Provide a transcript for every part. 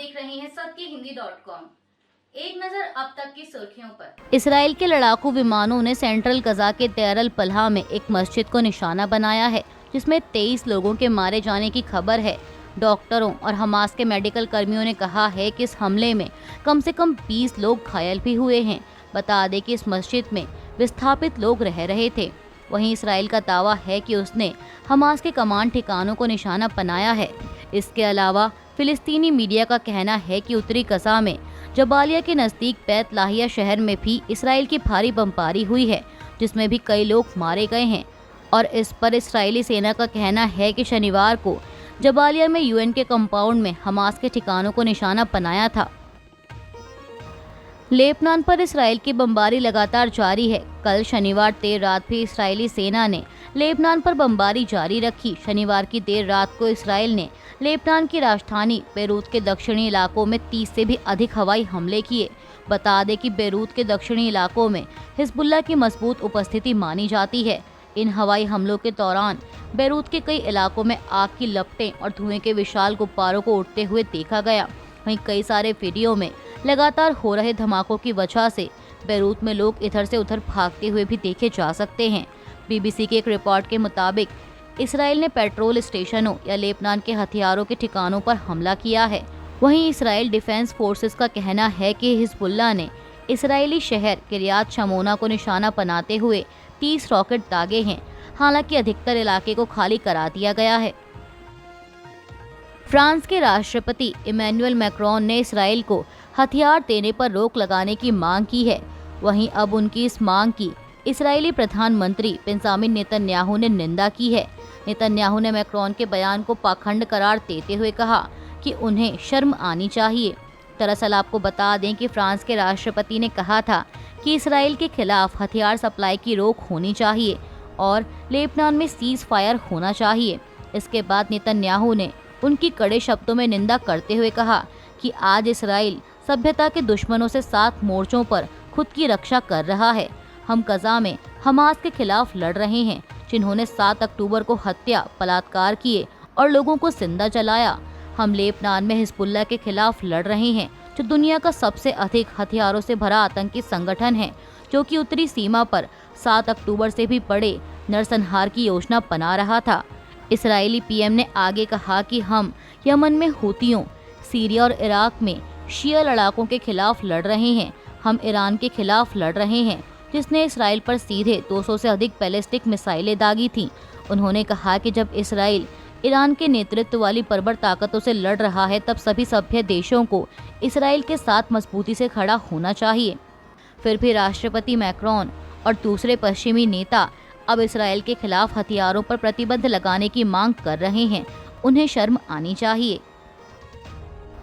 देख रहे हैं सत्यहिंदी.com। एक नजर अब तक की सुर्खियों पर। इसराइल के लड़ाकू विमानों ने सेंट्रल गजा के देर अल पलहा में एक मस्जिद को निशाना बनाया है, जिसमें 23 लोगों के मारे जाने की खबर है। डॉक्टरों और हमास के मेडिकल कर्मियों ने कहा है कि इस हमले में कम से कम 20 लोग घायल भी हुए हैं। बता दें कि इस मस्जिद में विस्थापित लोग रह रहे थे। वहीं इसराइल का दावा है कि उसने हमास के कमांड ठिकानों को निशाना बनाया है। इसके अलावा फिलिस्तीनी मीडिया का कहना है कि उत्तरी गजा में जबालिया के नजदीक बैत लाहिया शहर में भी इसराइल की भारी बमबारी हुई है, जिसमें भी कई लोग मारे गए हैं। और इस पर इसराइली सेना का कहना है कि शनिवार को जबालिया में यूएन के कंपाउंड में हमास के ठिकानों को निशाना बनाया था। लेबनान पर इसराइल की बमबारी लगातार जारी है। कल शनिवार देर रात भी इसराइली सेना ने लेबनान पर बमबारी जारी रखी। शनिवार की देर रात को इसराइल ने लेबनान की राजधानी बेरूत के दक्षिणी इलाकों में 30 से भी अधिक हवाई हमले किए। बता दें कि बेरूत के दक्षिणी इलाकों में हिजबुल्लाह की मजबूत उपस्थिति मानी जाती है। इन हवाई हमलों के दौरान बेरूत के कई इलाकों में आग की लपटें और धुएं के विशाल गुब्बारों को उड़ते हुए देखा गया। वहीं कई सारे वीडियो में लगातार हो रहे धमाकों की वजह से बेरूत में लोग इधर से उधर भागते हुए भी देखे जा सकते हैं। बीबीसी की एक रिपोर्ट के मुताबिक इसराइल ने पेट्रोल स्टेशनों या लेबनान के हथियारों के ठिकानों पर हमला किया है। वहीं इसराइल डिफेंस फोर्सेस का कहना है कि हिजबुल्लाह ने इसराइली शहर किरियात शमोना को निशाना बनाते हुए 30 रॉकेट दागे हैं। हालांकि अधिकतर इलाके को खाली करा दिया गया है। फ्रांस के राष्ट्रपति इमैनुअल मैक्रोन ने इसराइल को हथियार देने पर रोक लगाने की मांग की है। वहीं अब उनकी इस मांग की इसराइली प्रधानमंत्री बेंजामिन नेतन्याहू ने निंदा की है। नेतन्याहू ने मैक्रोन के बयान को पाखंड करार देते हुए कहा कि उन्हें शर्म आनी चाहिए। दरअसल आपको बता दें कि फ्रांस के राष्ट्रपति ने कहा था कि इसराइल के खिलाफ हथियार सप्लाई की रोक होनी चाहिए और लेबनान में सीज फायर होना चाहिए। इसके बाद नेतन्याहू ने उनकी कड़े शब्दों में निंदा करते हुए कहा कि आज इसराइल सभ्यता के दुश्मनों से 7 मोर्चों पर खुद की रक्षा कर रहा है। हम गजा में हमास के खिलाफ लड़ रहे हैं, जिन्होंने 7 अक्टूबर को हत्या, बलात्कार किए और लोगों को जिंदा जलाया। हम लेबनान में हिजबुल्लाह के खिलाफ लड़ रहे हैं, जो दुनिया का सबसे अधिक हथियारों से भरा आतंकी संगठन है, जो कि उत्तरी सीमा पर 7 अक्टूबर से भी बड़े नरसंहार की योजना बना रहा था। इसराइली पीएम ने आगे कहा कि हम यमन में हूतियों, सीरिया और इराक में शिया लड़ाकों के खिलाफ लड़ रहे हैं। हम ईरान के खिलाफ लड़ रहे हैं, जिसने इसराइल पर सीधे 200 से अधिक बैलिस्टिक मिसाइलें दागी थीं। उन्होंने कहा कि जब इसराइल ईरान के नेतृत्व वाली बर्बर ताकतों से लड़ रहा है, तब सभी सभ्य देशों को इसराइल के साथ मजबूती से खड़ा होना चाहिए। फिर भी राष्ट्रपति मैक्रोन और दूसरे पश्चिमी नेता अब इसराइल के खिलाफ हथियारों पर प्रतिबंध लगाने की मांग कर रहे हैं। उन्हें शर्म आनी चाहिए।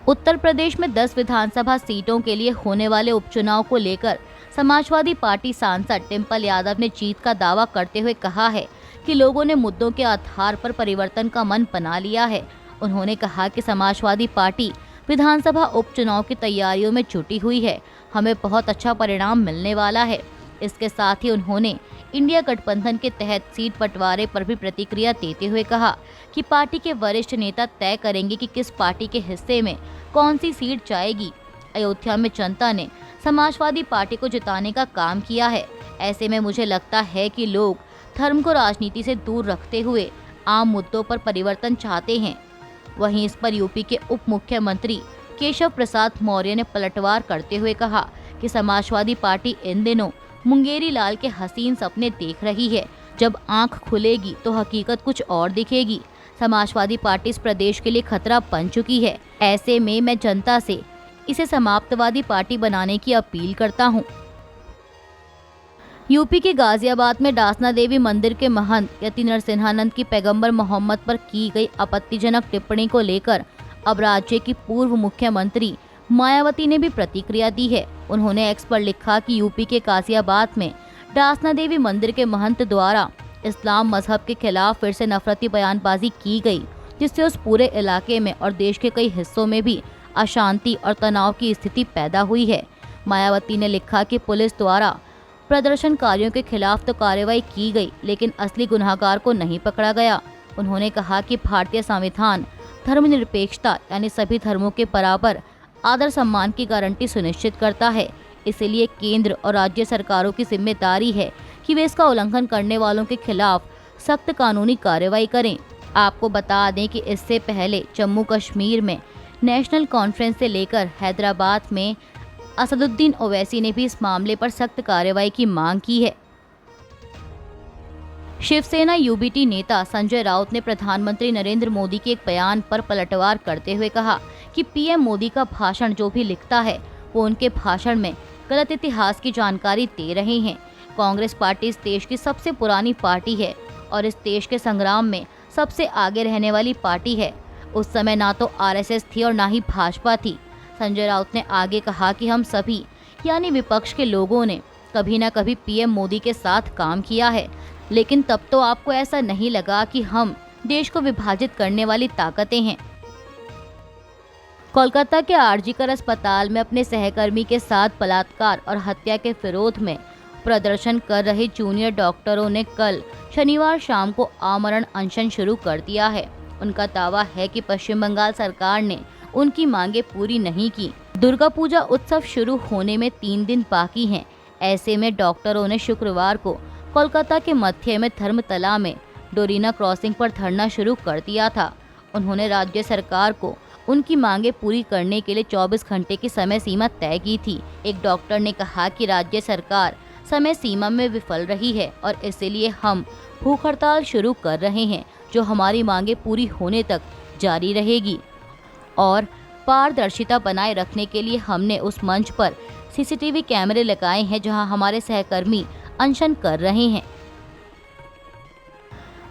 उत्तर प्रदेश में 10 विधानसभा सीटों के लिए होने वाले उपचुनाव को लेकर समाजवादी पार्टी सांसद डिंपल यादव ने जीत का दावा करते हुए कहा है कि लोगों ने मुद्दों के आधार पर परिवर्तन का मन बना लिया है। उन्होंने कहा कि समाजवादी पार्टी विधानसभा उपचुनाव की तैयारियों में जुटी हुई है। हमें बहुत अच्छा परिणाम मिलने वाला है। इसके साथ ही उन्होंने इंडिया गठबंधन के तहत सीट बंटवारे पर भी प्रतिक्रिया देते हुए कहा कि पार्टी के वरिष्ठ नेता तय करेंगे कि किस पार्टी के हिस्से में कौन सी सीट जाएगी। अयोध्या में जनता ने समाजवादी पार्टी को जिताने का काम किया है। ऐसे में मुझे लगता है कि लोग धर्म को राजनीति से दूर रखते हुए आम मुद्दों पर परिवर्तन चाहते हैं। वहीं इस पर यूपी के उप मुख्यमंत्री केशव प्रसाद मौर्य ने पलटवार करते हुए कहा कि समाजवादी पार्टी इन दिनों मुंगेरी लाल के हसीन सपने देख रही है। जब आंख खुलेगी तो हकीकत कुछ और दिखेगी। समाजवादी पार्टी इस प्रदेश के लिए खतरा बन चुकी है। ऐसे में मैं जनता से इसे समाप्तवादी पार्टी बनाने की अपील करता हूं। यूपी के गाजियाबाद में डासना देवी मंदिर के महंत यति नरसिंहानंद की पैगंबर मोहम्मद पर की गई आपत्तिजनक टिप्पणी को लेकर अब राज्य की पूर्व मुख्यमंत्री मायावती ने भी प्रतिक्रिया दी है। उन्होंने एक्स पर लिखा कि यूपी के गाजियाबाद में डासना देवी मंदिर के महंत द्वारा इस्लाम मजहब के खिलाफ फिर से नफरती बयानबाजी की गई, जिससे उस पूरे इलाके में और देश के कई हिस्सों में भी अशांति और तनाव की स्थिति पैदा हुई है। मायावती ने लिखा कि पुलिस द्वारा प्रदर्शनकारियों के खिलाफ तो कार्रवाई की गई, लेकिन असली गुनहगार को नहीं पकड़ा गया। उन्होंने कहा कि भारतीय संविधान धर्मनिरपेक्षता यानी सभी धर्मों के बराबर आदर सम्मान की गारंटी सुनिश्चित करता है। इसलिए केंद्र और राज्य सरकारों की जिम्मेदारी है कि वे इसका उल्लंघन करने वालों के खिलाफ सख्त कानूनी कार्रवाई करें। आपको बता दें कि इससे पहले जम्मू कश्मीर में नेशनल कॉन्फ्रेंस से लेकर हैदराबाद में असदुद्दीन ओवैसी ने भी इस मामले पर सख्त कार्रवाई की मांग की है। शिवसेना यूबीटी नेता संजय राउत ने प्रधानमंत्री नरेंद्र मोदी के एक बयान पर पलटवार करते हुए कहा कि पीएम मोदी का भाषण जो भी लिखता है वो उनके भाषण में गलत इतिहास की जानकारी दे रहे हैं। कांग्रेस पार्टी इस देश की सबसे पुरानी पार्टी है और इस देश के संग्राम में सबसे आगे रहने वाली पार्टी है। उस समय ना तो आरएसएस थी और ना ही भाजपा थी। संजय राउत ने आगे कहा कि हम सभी यानी विपक्ष के लोगों ने कभी ना कभी पीएम मोदी के साथ काम किया है, लेकिन तब तो आपको ऐसा नहीं लगा कि हम देश को विभाजित करने वाली ताकतें हैं। कोलकाता के आरजीकर अस्पताल में अपने सहकर्मी के साथ बलात्कार और हत्या के विरोध में प्रदर्शन कर रहे जूनियर डॉक्टरों ने कल शनिवार शाम को आमरण अनशन शुरू कर दिया है। उनका दावा है कि पश्चिम बंगाल सरकार ने उनकी मांगे पूरी नहीं की। दुर्गा पूजा उत्सव शुरू होने में 3 दिन बाकी हैं। ऐसे में डॉक्टरों ने शुक्रवार को कोलकाता के मध्य में धर्मतला में डोरीना क्रॉसिंग पर धरना शुरू कर दिया था। उन्होंने राज्य सरकार को उनकी मांगे पूरी करने के लिए 24 घंटे की समय सीमा तय की थी। एक डॉक्टर ने कहा कि राज्य सरकार समय सीमा में विफल रही है और इसलिए हम भूख हड़ताल शुरू कर रहे हैं, जो हमारी मांगे पूरी होने तक जारी रहेगी। और पारदर्शिता बनाए रखने के लिए हमने उस मंच पर सीसीटीवी कैमरे लगाए हैं जहां हमारे सहकर्मी अनशन कर रहे हैं।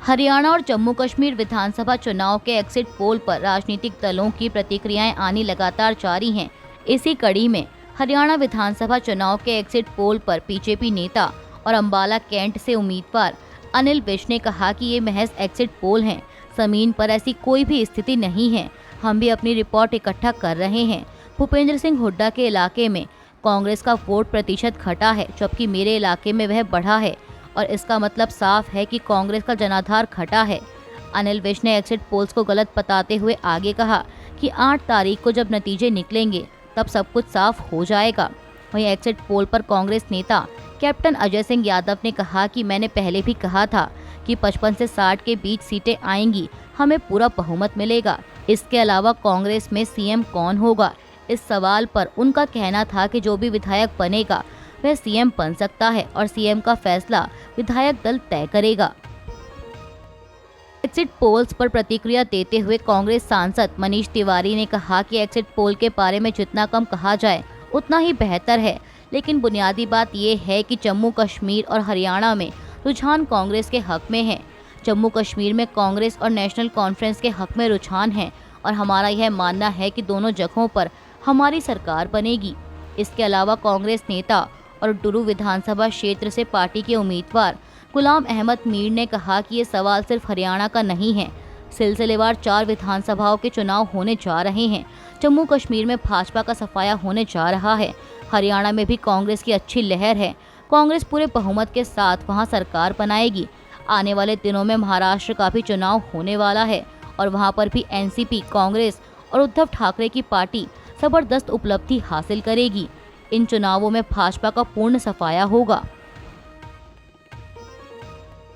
हरियाणा और जम्मू कश्मीर विधानसभा चुनाव के एग्जिट पोल पर राजनीतिक दलों की प्रतिक्रियाएं आनी लगातार जारी हैं। इसी कड़ी में हरियाणा विधानसभा चुनाव के एग्जिट पोल पर बीजेपी नेता और अंबाला कैंट से उम्मीदवार अनिल विज ने कहा कि ये महज एग्जिट पोल हैं, जमीन पर ऐसी कोई भी स्थिति नहीं है। हम भी अपनी रिपोर्ट इकट्ठा कर रहे हैं। भूपेंद्र सिंह हुड्डा के इलाके में कांग्रेस का वोट प्रतिशत घटा है, जबकि मेरे इलाके में वह बढ़ा है और इसका मतलब साफ है कि कांग्रेस का जनाधार घटा है। अनिल विज ने एग्जिट पोल्स को गलत बताते हुए आगे कहा कि 8 तारीख को जब नतीजे निकलेंगे तब सब कुछ साफ हो जाएगा। वहीं एग्जिट पोल पर कांग्रेस नेता कैप्टन अजय सिंह यादव ने कहा कि मैंने पहले भी कहा था कि 55 से 60 के बीच सीटें आएंगी, हमें पूरा बहुमत मिलेगा। इसके अलावा कांग्रेस में सीएम कौन होगा, इस सवाल पर उनका कहना था कि जो भी विधायक बनेगा वह सीएम बन सकता है और सीएम का फैसला विधायक दल तय करेगा। एग्जिट पोल्स पर प्रतिक्रिया देते हुए कांग्रेस सांसद मनीष तिवारी ने कहा कि एग्जिट पोल के बारे में जितना कम कहा जाए उतना ही बेहतर है, लेकिन बुनियादी बात यह है कि जम्मू कश्मीर और हरियाणा में रुझान कांग्रेस के हक में है। जम्मू कश्मीर में कांग्रेस और नेशनल कॉन्फ्रेंस के हक में रुझान है और हमारा यह मानना है कि दोनों जगहों पर हमारी सरकार बनेगी। इसके अलावा कांग्रेस नेता और डुरू विधानसभा क्षेत्र से पार्टी के उम्मीदवार गुलाम अहमद मीर ने कहा कि ये सवाल सिर्फ हरियाणा का नहीं है, सिलसिलेवार 4 विधानसभाओं के चुनाव होने जा रहे हैं। जम्मू कश्मीर में भाजपा का सफाया होने जा रहा है, हरियाणा में भी कांग्रेस की अच्छी लहर है। कांग्रेस पूरे बहुमत के साथ वहां सरकार बनाएगी। आने वाले दिनों में महाराष्ट्र का भी चुनाव होने वाला है और वहां पर भी एनसीपी, कांग्रेस और उद्धव ठाकरे की पार्टी जबरदस्त उपलब्धि हासिल करेगी। इन चुनावों में भाजपा का पूर्ण सफाया होगा।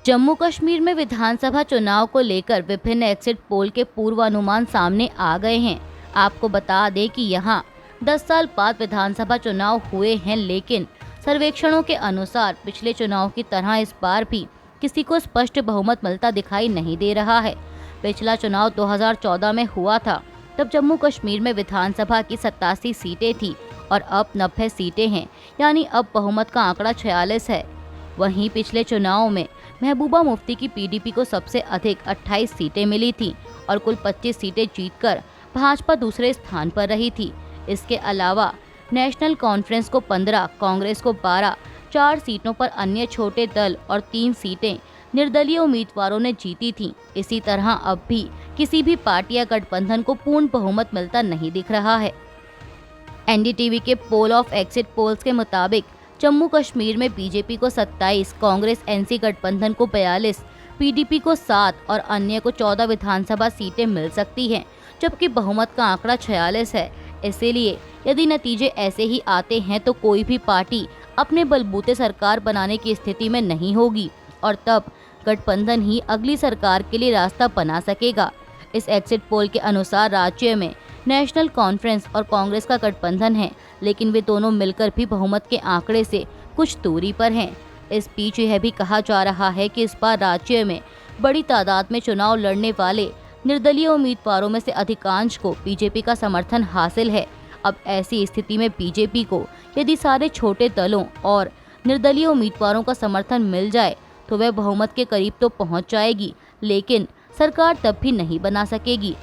जम्मू कश्मीर में विधानसभा चुनाव को लेकर विभिन्न एग्जिट पोल के पूर्वानुमान सामने आ गए हैं। आपको बता दें कि यहां 10 साल बाद विधानसभा चुनाव हुए हैं, लेकिन सर्वेक्षणों के अनुसार पिछले चुनाव की तरह इस बार भी किसी को स्पष्ट बहुमत मिलता दिखाई नहीं दे रहा है। पिछला चुनाव 2014 में हुआ था, तब जम्मू कश्मीर में विधानसभा की 87 सीटें थी और अब 90 सीटें हैं, यानी अब बहुमत का आंकड़ा 46 है। वहीं पिछले चुनाव में महबूबा मुफ्ती की पीडीपी को सबसे अधिक 28 सीटें मिली थी और कुल 25 सीटें जीतकर भाजपा दूसरे स्थान पर रही थी। इसके अलावा नेशनल कॉन्फ्रेंस को 15, कांग्रेस को 12, 4 सीटों पर अन्य छोटे दल और 3 सीटें निर्दलीय उम्मीदवारों ने जीती थीं। इसी तरह अब भी किसी भी पार्टी या गठबंधन को पूर्ण बहुमत मिलता नहीं दिख रहा है। एनडीटीवी के पोल ऑफ एग्जिट पोल्स के मुताबिक जम्मू कश्मीर में बीजेपी को 27, कांग्रेस एनसी गठबंधन को 42, पीडीपी को 7 और अन्य को 14 विधानसभा सीटें मिल सकती हैं, जबकि बहुमत का आंकड़ा 46 है। इसीलिए यदि नतीजे ऐसे ही आते हैं तो कोई भी पार्टी अपने बलबूते सरकार बनाने की स्थिति में नहीं होगी और तब गठबंधन ही अगली सरकार के लिए रास्ता बना सकेगा। इस एग्जिट पोल के अनुसार राज्य में नेशनल कॉन्फ्रेंस और कांग्रेस का गठबंधन है, लेकिन वे दोनों मिलकर भी बहुमत के आंकड़े से कुछ दूरी पर हैं। इस बीच यह भी कहा जा रहा है कि इस बार राज्य में बड़ी तादाद में चुनाव लड़ने वाले निर्दलीय उम्मीदवारों में से अधिकांश को बीजेपी का समर्थन हासिल है। अब ऐसी स्थिति में बीजेपी को यदि सारे छोटे दलों और निर्दलीय उम्मीदवारों का समर्थन मिल जाए तो वह बहुमत के करीब तो पहुंच जाएगी, लेकिन सरकार तब भी नहीं बना सकेगी।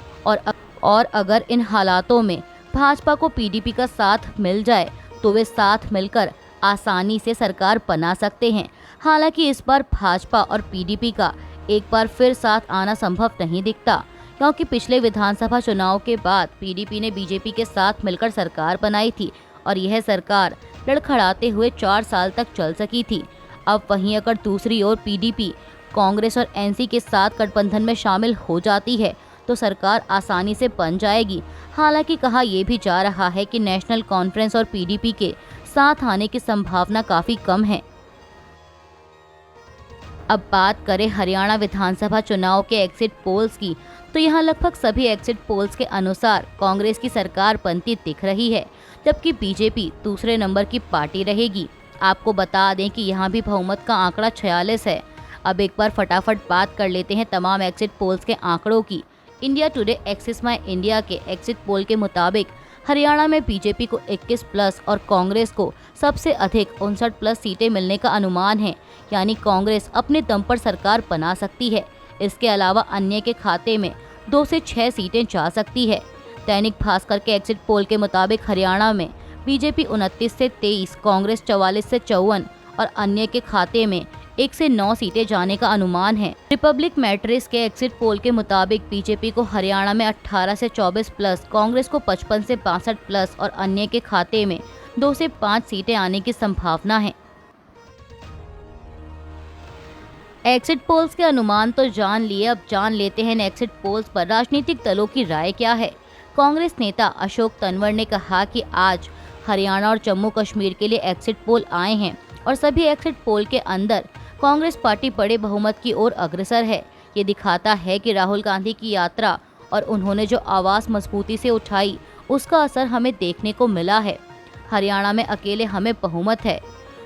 और अगर इन हालातों में भाजपा को पीडीपी का साथ मिल जाए तो वे साथ मिलकर आसानी से सरकार बना सकते हैं। हालांकि इस बार भाजपा और पीडीपी का एक बार फिर साथ आना संभव नहीं दिखता, क्योंकि पिछले विधानसभा चुनाव के बाद पीडीपी ने बीजेपी के साथ मिलकर सरकार बनाई थी और यह सरकार लड़खड़ाते हुए 4 साल तक चल सकी थी। अब वहीं अगर दूसरी ओर पीडीपी कांग्रेस और एनसी के साथ गठबंधन में शामिल हो जाती है तो सरकार आसानी से बन जाएगी। हालांकि कहा यह भी जा रहा है कि नेशनल कॉन्फ्रेंस और पीडीपी के साथ आने की संभावना काफी कम है। अब बात करें हरियाणा विधानसभा चुनाव के एग्जिट पोल्स की, तो यहाँ लगभग सभी एग्जिट पोल्स के अनुसार कांग्रेस की सरकार बनती दिख रही है, जबकि बीजेपी दूसरे नंबर की पार्टी रहेगी। आपको बता दें कि यहाँ भी बहुमत का आंकड़ा 46 है। अब एक बार फटाफट बात कर लेते हैं तमाम एग्जिट पोल्स के आंकड़ों की। इंडिया टुडे एक्सिस माई इंडिया के एग्जिट पोल के मुताबिक हरियाणा में बीजेपी को 21 प्लस और कांग्रेस को सबसे अधिक 59 प्लस सीटें मिलने का अनुमान है, यानी कांग्रेस अपने दम पर सरकार बना सकती है। इसके अलावा अन्य के खाते में 2 से 6 सीटें जा सकती है। दैनिक भास्कर के एग्जिट पोल के मुताबिक हरियाणा में बीजेपी 29 से 23, कांग्रेस 44 से 54 और अन्य के खाते में 1 से 9 सीटें जाने का अनुमान है। रिपब्लिक मैट्रिक्स के एग्जिट पोल के मुताबिक बीजेपी को हरियाणा में 18 से 24 प्लस, कांग्रेस को 55 से 62 प्लस और अन्य के खाते में 2 से 5 सीटें आने की संभावना है। एग्जिट पोल्स के अनुमान तो जान लिए, अब जान लेते हैं एग्जिट पोल्स पर राजनीतिक दलों की राय क्या है। कांग्रेस नेता अशोक तंवर ने कहा कि आज हरियाणा और जम्मू कश्मीर के लिए एग्जिट पोल आए हैं और सभी एग्जिट पोल के अंदर कांग्रेस पार्टी बड़े बहुमत की ओर अग्रसर है। ये दिखाता है कि राहुल गांधी की यात्रा और उन्होंने जो आवाज मजबूती से उठाई उसका असर हमें देखने को मिला है। हरियाणा में अकेले हमें बहुमत है।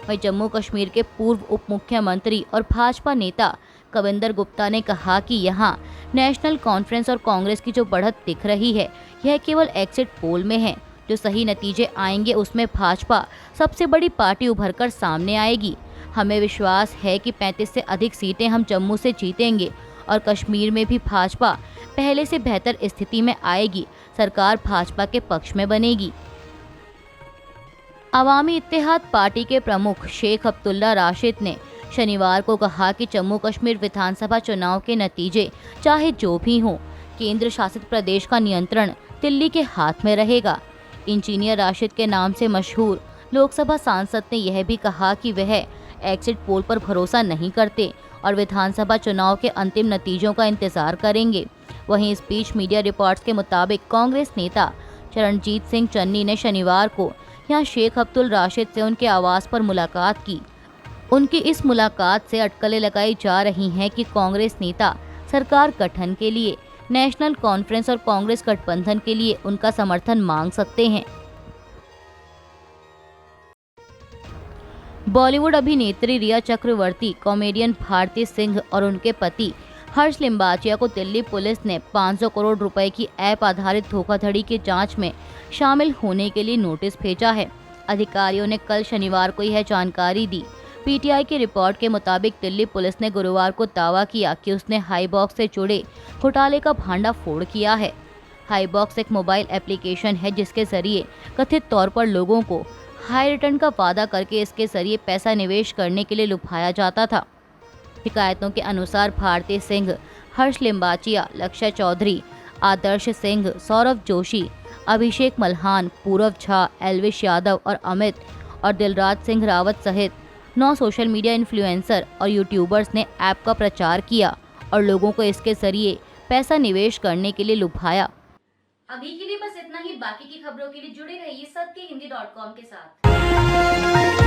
वहीं जम्मू कश्मीर के पूर्व उप मुख्यमंत्री और भाजपा नेता कविंदर गुप्ता ने कहा कि यहाँ नेशनल कॉन्फ्रेंस और कांग्रेस की जो बढ़त दिख रही है यह केवल एग्जिट पोल में है। जो सही नतीजे आएंगे उसमें भाजपा सबसे बड़ी पार्टी उभरकर सामने आएगी। हमें विश्वास है कि 35 से अधिक सीटें हम जम्मू से जीतेंगे और कश्मीर में भी भाजपा पहले से बेहतर स्थिति में आएगी। सरकार भाजपा के पक्ष में बनेगी। अवामी इत्तेहाद पार्टी के प्रमुख शेख अब्दुल्ला राशिद ने शनिवार को कहा कि जम्मू कश्मीर विधानसभा चुनाव के नतीजे चाहे जो भी हों, केंद्र शासित प्रदेश का नियंत्रण दिल्ली के हाथ में रहेगा। इंजीनियर राशिद के नाम से मशहूर लोकसभा सांसद ने यह भी कहा कि वह एग्जिट पोल पर भरोसा नहीं करते और विधानसभा चुनाव के अंतिम नतीजों का इंतजार करेंगे। वहीं इस बीच मीडिया रिपोर्ट्स के मुताबिक कांग्रेस नेता चरणजीत सिंह चन्नी ने शनिवार को यहां शेख अब्दुल राशिद से उनके आवास पर मुलाकात की। उनकी इस मुलाकात से अटकलें लगाई जा रही हैं कि कांग्रेस नेता सरकार गठन के लिए नेशनल कॉन्फ्रेंस और कांग्रेस गठबंधन के लिए उनका समर्थन मांग सकते हैं। बॉलीवुड अभिनेत्री रिया चक्रवर्ती, कॉमेडियन भारती सिंह और उनके पति हर्ष लिम्बाचिया को दिल्ली पुलिस ने 500 करोड़ रुपए की ऐप आधारित धोखाधड़ी की जांच में शामिल होने के लिए नोटिस भेजा है। अधिकारियों ने कल शनिवार को यह जानकारी दी। पीटीआई की रिपोर्ट के मुताबिक दिल्ली पुलिस ने गुरुवार को दावा किया कि उसने हाईबॉक्स से जुड़े घोटाले का भांडाफोड़ किया है। हाईबॉक्स एक मोबाइल एप्लीकेशन है जिसके जरिए कथित तौर पर लोगों को हाई रिटर्न का वादा करके इसके जरिए पैसा निवेश करने के लिए लुभाया जाता था। शिकायतों के अनुसार भारती सिंह, हर्ष लिम्बाचिया, लक्ष्य चौधरी, आदर्श सिंह, सौरभ जोशी, अभिषेक मल्हान, पूरव झा, एल्विश यादव और अमित और दिलराज सिंह रावत सहित 9 सोशल मीडिया इन्फ्लुएंसर और यूट्यूबर्स ने ऐप का प्रचार किया और लोगों को इसके जरिए पैसा निवेश करने के लिए लुभाया। अभी के लिए बस इतना ही। बाकी की खबरों के लिए जुड़े रहिए सत्यहिंदी.com के साथ।